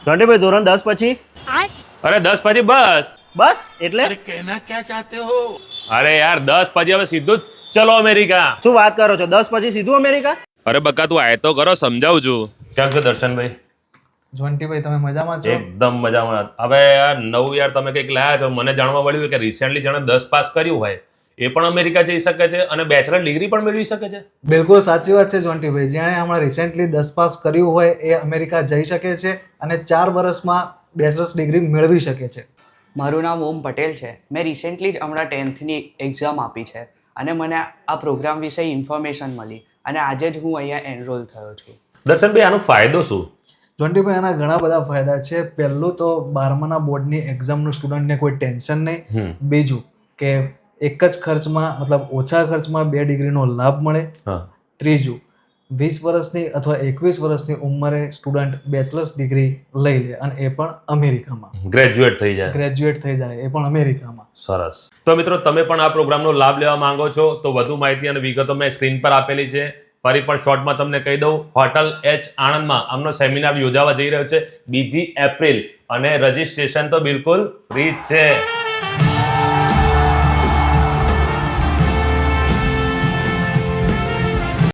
જોન્ટીભાઈ ધોરણ 10 પછી? અરે 10 પછી બસ. બસ એટલે? कहना क्या चाहते हो? અરે યાર 10 પછી હવે સીધું જ ચલો અમેરિકા. શું વાત કરો છો? 10 પછી સીધું અમેરિકા? અરે બકા તું આય તો કરો, સમજાવું છું. કેમ છો દર્શનભાઈ? જોન્ટીભાઈ તમે મજામાં છો? એકદમ મજામાં. હવે યાર નવું યાર તમે કંઈક લાયા છો. મને જાણવા મળ્યું કે રિસેન્ટલી જેણે 10 પાસ કર્યું હોય એ પણ અમેરિકા જઈ શકે છે અને બેચલર ડિગ્રી પણ મેળવી શકે છે. બિલકુલ સાચી વાત છે જોન્ટીભાઈ. જેણે હમણાં રિસેન્ટલી 10 પાસ કર્યું હોય એ અમેરિકા જઈ શકે છે અને 4 વર્ષમાં બેચલર્સ ડિગ્રી મેળવી શકે છે. મારું નામ ઓમ પટેલ છે. મેં રિસેન્ટલી જ હમણાં 10thની એક્ઝામ આપી છે અને મને આ પ્રોગ્રામ વિશે ઇન્ફોર્મેશન મળી અને આજે જ હું અહીંયા એનરોલ થયો છું. દર્શનભાઈ આનો ફાયદો શું? જોન્ટીભાઈ એના ઘણા બધા ફાયદા છે. પહેલું તો 12માના બોર્ડની એક્ઝામનું સ્ટુડન્ટને કોઈ ટેન્શન નહીં. બીજું કે એક જ ખર્ચમાં મતલબ ઓછા ખર્ચમાં 2 ડિગ્રીનો લાભ મળે. ત્રીજું 20 વર્ષની અથવા 21 વર્ષની ઉંમરે સ્ટુડન્ટ બેચલર્સ ડિગ્રી લઈ લે અને એ પણ અમેરિકામાં ગ્રેજ્યુએટ થઈ જાય. ગ્રેજ્યુએટ થઈ જાય એ પણ અમેરિકામાં. સરસ. તો મિત્રો તમે પણ આ પ્રોગ્રામનો લાભ લેવા માંગો છો તો વધુ માહિતી અને વિગતો મેં સ્ક્રીન પર આપેલી છે. ફરી પણ શોર્ટમાં તમને કહી દઉં, હોટલ એચ આણંદમાં આમનો સેમિનાર યોજાવા જઈ રહ્યો છે 2 એપ્રિલ અને રજીસ્ટ્રેશન તો બિલકુલ ફ્રી છે.